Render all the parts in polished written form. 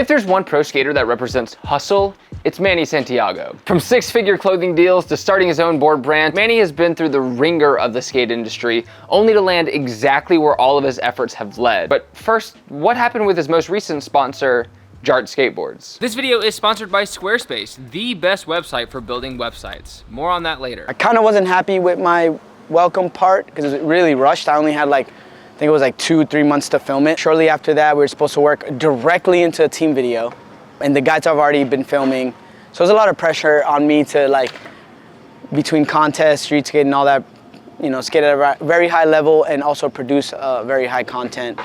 If there's one pro skater that represents hustle, it's Manny Santiago. From six-figure clothing deals to starting his own board brand, Manny has been through the ringer of the skate industry, only to land exactly where all of his efforts have led. But first, what happened with his most recent sponsor, Jart Skateboards? This video is sponsored by Squarespace, the best website for building websites. More on that later. I kind of wasn't happy with my welcome part because it was really rushed. I only had I think it was 2-3 months to film it. Shortly after that, we were supposed to work directly into a team video, and the guys have already been filming. So there's a lot of pressure on me to between contests, street skate and all that, skate at a very high level and also produce very high content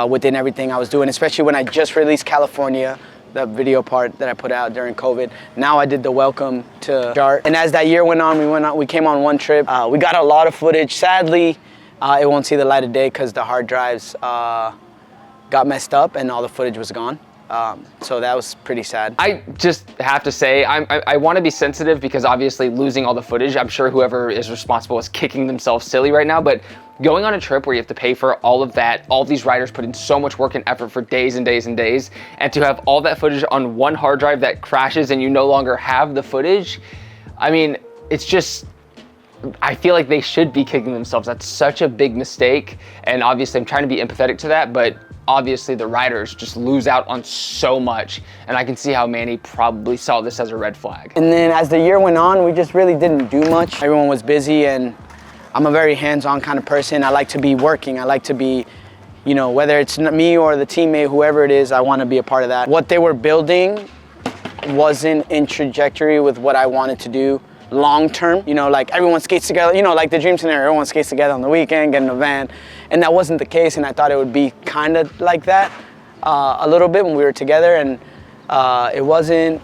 within everything I was doing, especially when I just released California, the video part that I put out during COVID. Now I did the welcome to Jart. And as that year went on, we came on one trip. We got a lot of footage. Sadly, it won't see the light of day because the hard drives got messed up and all the footage was gone. So that was pretty sad. I just have to say, I want to be sensitive because obviously losing all the footage, I'm sure whoever is responsible is kicking themselves silly right now, but going on a trip where you have to pay for all of that, all of these riders put in so much work and effort for days and days and days, and to have all that footage on one hard drive that crashes and you no longer have the footage, I mean, it's just, I feel like they should be kicking themselves. That's such a big mistake. And obviously I'm trying to be empathetic to that, but obviously the riders just lose out on so much. And I can see how Manny probably saw this as a red flag. And then as the year went on, we just really didn't do much. Everyone was busy, and I'm a very hands-on kind of person. I like to be working. I like to be, whether it's me or the teammate, whoever it is, I want to be a part of that. What they were building wasn't in trajectory with what I wanted to do long term. Everyone skates together, the dream scenario, everyone skates together on the weekend, get in a van. And that wasn't the case, and I thought it would be kind of like that a little bit when we were together, and it wasn't.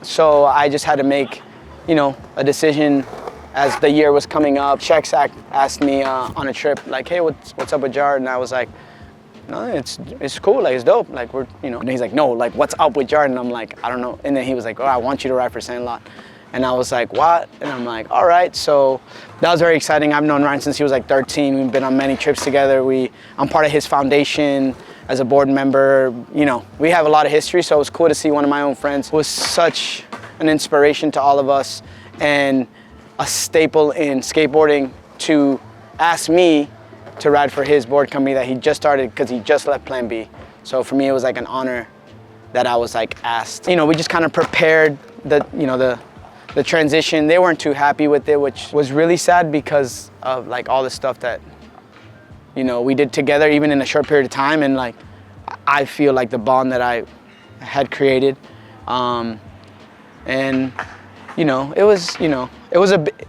So I just had to make, a decision as the year was coming up. Chex asked me on a trip, hey, what's up with Jart? And I was like, no, it's cool, it's dope. We're, and he's like, no, what's up with Jart? And I'm like, I don't know. And then he was like, oh, I want you to ride for Sandlot. And I was like, what? And I'm like, all right. So that was very exciting. I've known Ryan since he was 13. We've been on many trips together. I'm part of his foundation as a board member. We have a lot of history, so it was cool to see one of my own friends who was such an inspiration to all of us and a staple in skateboarding to ask me to ride for his board company that he just started because he just left Plan B. So for me, it was an honor that I was asked. We just kind of prepared the transition. They weren't too happy with it, which was really sad because of all the stuff that we did together, even in a short period of time. And I feel the bond that I had created, and it was a bit,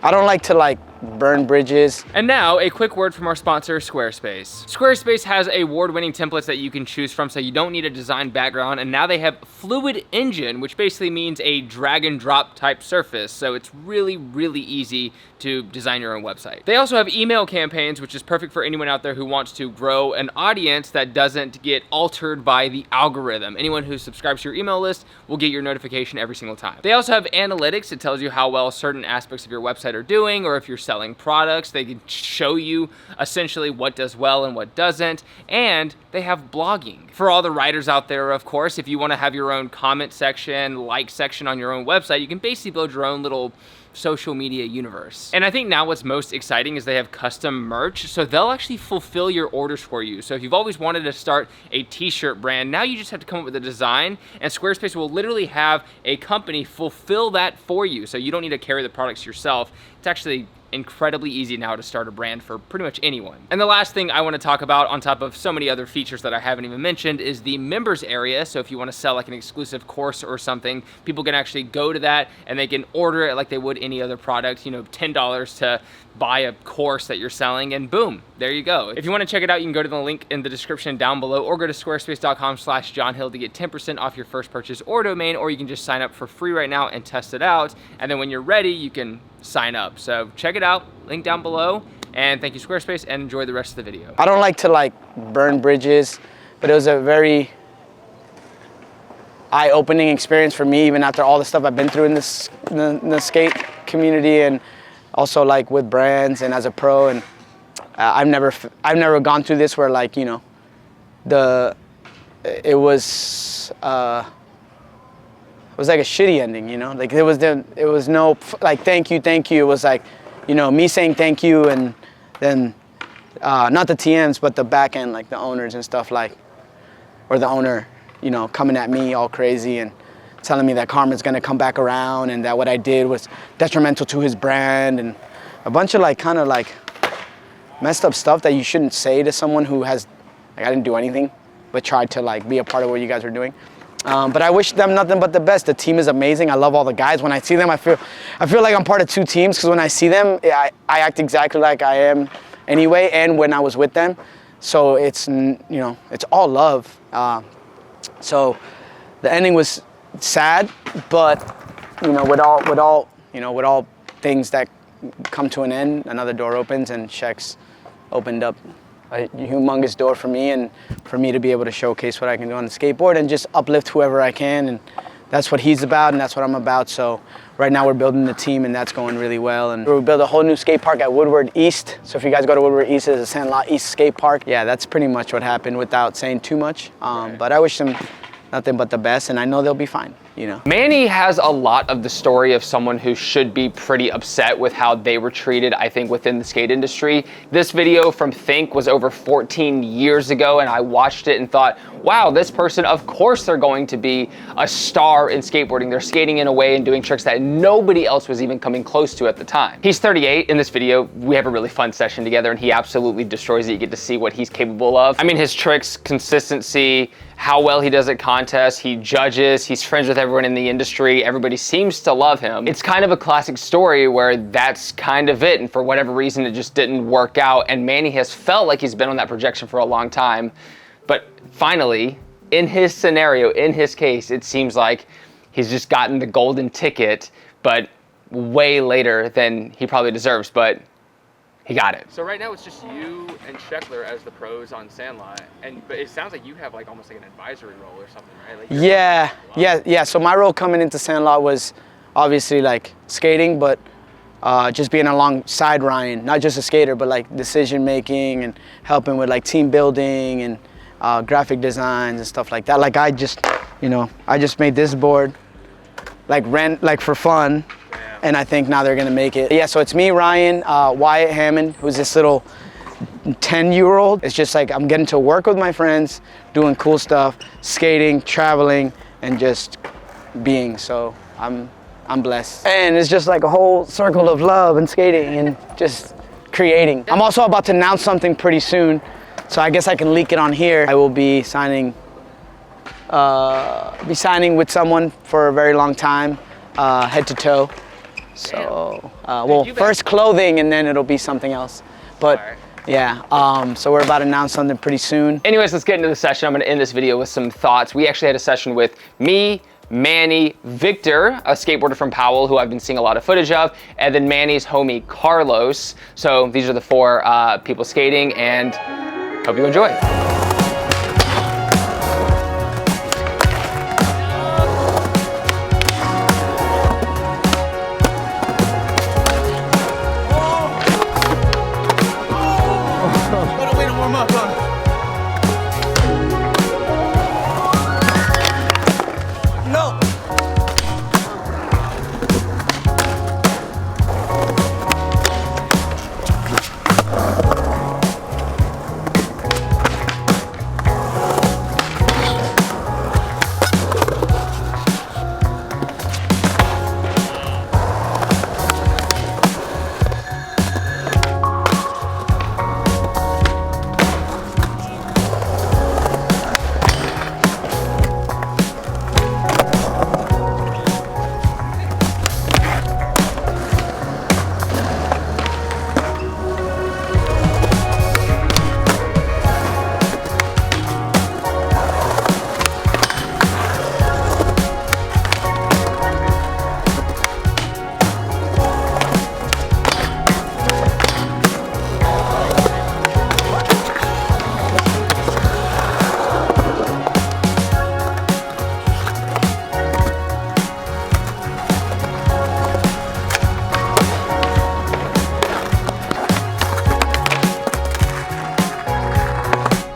I don't like to burn bridges. And now a quick word from our sponsor, Squarespace. Squarespace has award-winning templates that you can choose from, so you don't need a design background. And now they have Fluid Engine, which basically means a drag and drop type surface. So it's really, really easy to design your own website. They also have email campaigns, which is perfect for anyone out there who wants to grow an audience that doesn't get altered by the algorithm. Anyone who subscribes to your email list will get your notification every single time. They also have analytics. It tells you how well certain aspects of your website are doing, or if you're selling products, they can show you essentially what does well and what doesn't. And they have blogging. For all the writers out there, of course, if you want to have your own comment section, like section on your own website, you can basically build your own little social media universe. And I think now what's most exciting is they have custom merch, so they'll actually fulfill your orders for you. So if you've always wanted to start a t-shirt brand, now you just have to come up with a design, and Squarespace will literally have a company fulfill that for you, so you don't need to carry the products yourself. It's actually incredibly easy now to start a brand for pretty much anyone. And the last thing I want to talk about, on top of so many other features that I haven't even mentioned, is the members area. So if you want to sell an exclusive course or something, people can actually go to that and they can order it like they would any other product, $10 to buy a course that you're selling, and boom, there you go. If you want to check it out, you can go to the link in the description down below, or go to squarespace.com/JohnHill to get 10% off your first purchase or domain, or you can just sign up for free right now and test it out. And then when you're ready, you can sign up. So check it out, link down below, and thank you, Squarespace, and enjoy the rest of the video. I don't like to burn bridges, but it was a very eye-opening experience for me, even after all the stuff I've been through in the skate community, and also with brands and as a pro. And I've never gone through this where the it was like a shitty ending, you know. Like it was no like thank you. It was like, you know, me saying thank you, and then not the TMs but the back end, like the owners and stuff, like, or the owner, you know, coming at me all crazy and telling me that karma's gonna come back around and that what I did was detrimental to his brand, and a bunch of like kind of like messed up stuff that you shouldn't say to someone who has, like, I didn't do anything but tried to like be a part of what you guys are doing. But I wish them nothing but the best. The team is amazing. I love all the guys. When I see them, I feel like I'm part of two teams, because when I see them, I act exactly like I am anyway, and when I was with them. So it's, you know, it's all love. So the ending was sad, but, you know, with all things that come to an end, another door opens, and Shaq's opened up a humongous door for me, and for me to be able to showcase what I can do on the skateboard and just uplift whoever I can, and that's what he's about and that's what I'm about. So right now we're building the team, and that's going really well, and we built a whole new skate park at Woodward East. So if you guys go to Woodward East, there's a Sandlot East skate park. Yeah, that's pretty much what happened without saying too much. But I wish them nothing but the best, and I know they'll be fine, you know. Manny has a lot of the story of someone who should be pretty upset with how they were treated, I think, within the skate industry. This video from Think was over 14 years ago, and I watched it and thought, wow, this person, of course they're going to be a star in skateboarding. They're skating in a way and doing tricks that nobody else was even coming close to at the time. He's 38. In this video, we have a really fun session together, and he absolutely destroys it. You get to see what he's capable of. I mean, his tricks, consistency, how well he does at contests, he judges, he's friends with everyone in the industry, everybody seems to love him. It's kind of a classic story where that's kind of it, and for whatever reason it just didn't work out, and Manny has felt like he's been on that projection for a long time, but finally, in his scenario, in his case, it seems like he's just gotten the golden ticket, but way later than he probably deserves, but he got it. So right now it's just you and Sheckler as the pros on Sandlot, but it sounds like you have like almost like an advisory role or something, right? Like yeah. So my role coming into Sandlot was obviously like skating, but just being alongside Ryan, not just a skater, but like decision making and helping with like team building and graphic designs and stuff like that. Like I just made this board, like for fun. And I think now they're gonna make it. Yeah, so it's me, Ryan, Wyatt Hammond, who's this little 10-year-old. It's just like I'm getting to work with my friends, doing cool stuff, skating, traveling, and just being. So I'm blessed. And it's just like a whole circle of love and skating and just creating. I'm also about to announce something pretty soon, so I guess I can leak it on here. I will be signing with someone for a very long time, head to toe. So, well, first clothing, and then it'll be something else. But yeah, so we're about to announce something pretty soon. Anyways, let's get into the session. I'm gonna end this video with some thoughts. We actually had a session with me, Manny, Victor, a skateboarder from Powell, who I've been seeing a lot of footage of, and then Manny's homie, Carlos. So these are the four people skating, and hope you enjoy.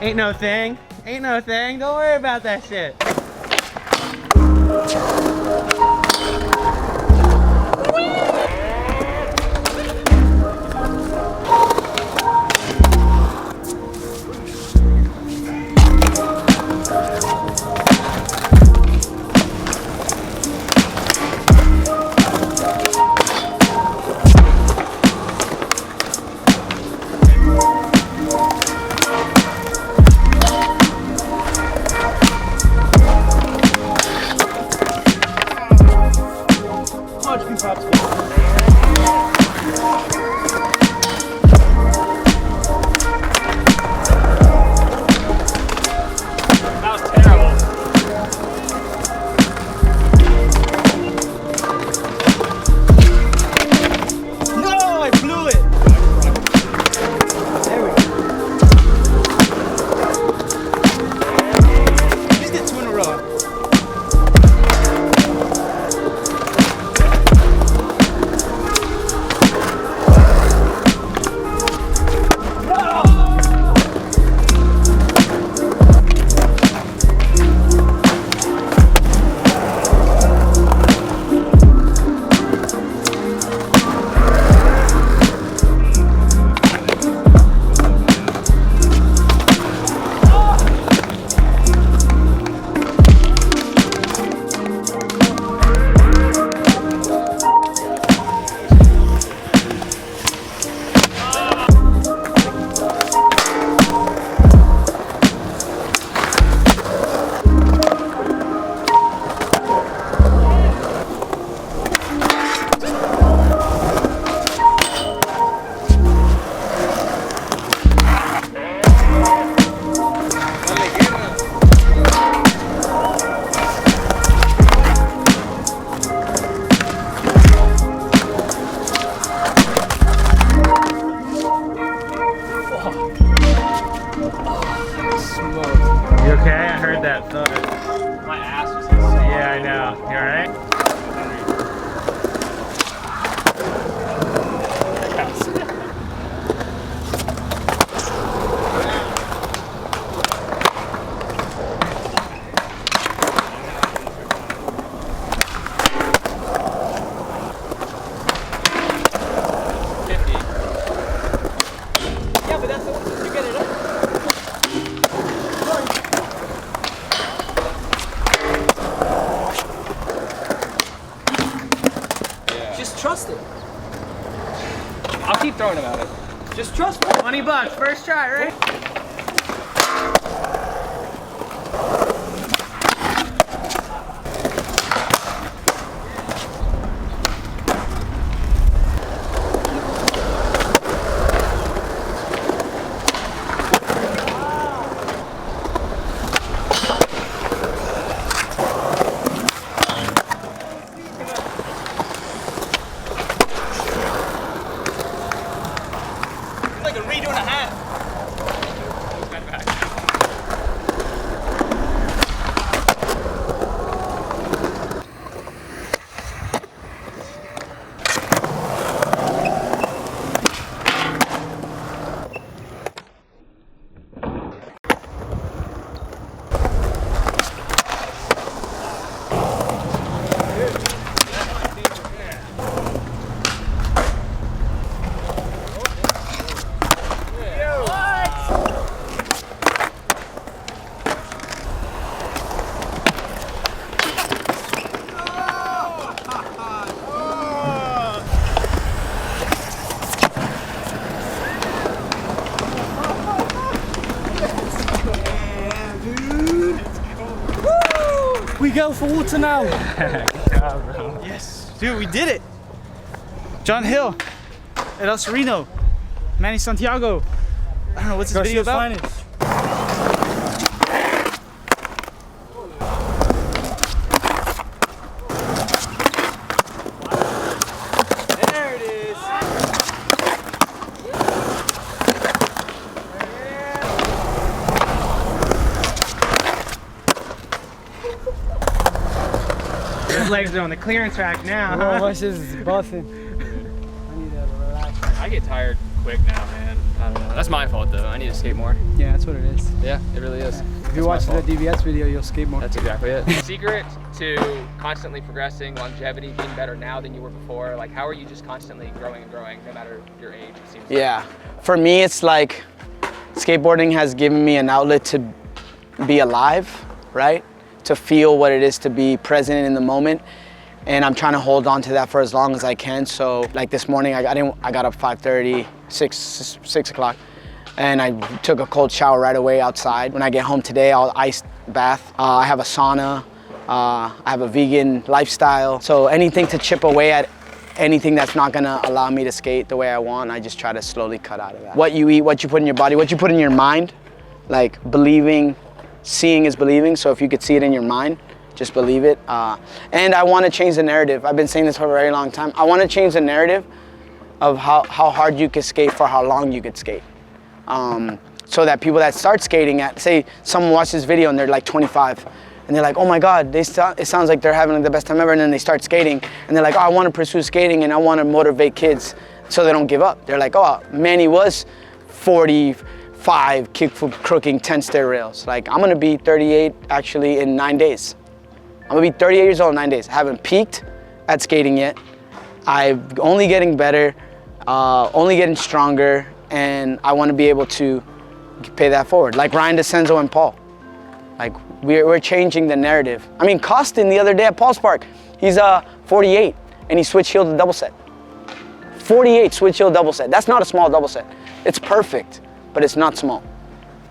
Ain't no thing, Ain't no thing. Don't worry about that shit. You okay? I heard that thud. My ass was insane. Yeah, I know. You alright? Yeah, but that's the one you get it up. Just trust it. I'll keep throwing them at it. Just trust it. $20, first try, right? Like a redo and a half. We go for water now. Good job, bro. Yes, dude, we did it. John Hill at El Sereno, Manny Santiago. I don't know what's this video about. There it is. His legs are on the clearance rack now. Oh, watch this is busting. I get tired quick now, man. I don't know. That's my fault though. I need to skate more. Yeah, that's what it is. Yeah, it really is. If you watch the DVS video, you'll skate more. That's exactly it. Secret to constantly progressing, longevity, being better now than you were before. Like, how are you just constantly growing and growing, no matter your age? It seems. Yeah, for me, it's like skateboarding has given me an outlet to be alive, right? To feel what it is to be present in the moment. And I'm trying to hold on to that for as long as I can. So like this morning, I got up 5:30, 6 o'clock, and I took a cold shower right away outside. When I get home today, I'll ice bath. I have a sauna. I have a vegan lifestyle. So anything to chip away at anything that's not gonna allow me to skate the way I want, I just try to slowly cut out of that. What you eat, what you put in your body, what you put in your mind, like believing, seeing is believing. So if you could see it in your mind, just believe it. And I want to change the narrative. I've been saying this for a very long time. I want to change the narrative of how hard you could skate for how long you could skate. So that people that start skating at, say someone watches this video and they're like 25 and they're like, oh my God, it sounds like they're having the best time ever, and then they start skating and they're like, oh, I want to pursue skating and I want to motivate kids so they don't give up. They're like, oh, Manny was 45, kickflip, crooking, 10 stair rails. Like, I'm gonna be 38 actually in 9 days. I'm gonna be 38 years old in 9 days. I haven't peaked at skating yet. I'm only getting better, only getting stronger, and I wanna be able to pay that forward. Like Ryan DeCenzo and Paul. Like, we're changing the narrative. I mean, Costin the other day at Paul's Park, he's 48, and he switch heel to double set. 48 switch heel double set. That's not a small double set. It's perfect, but it's not small.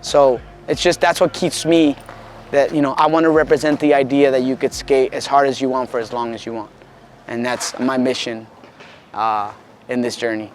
So it's just, that's what keeps me, that, you know, I want to represent the idea that you could skate as hard as you want for as long as you want. And that's my mission in this journey.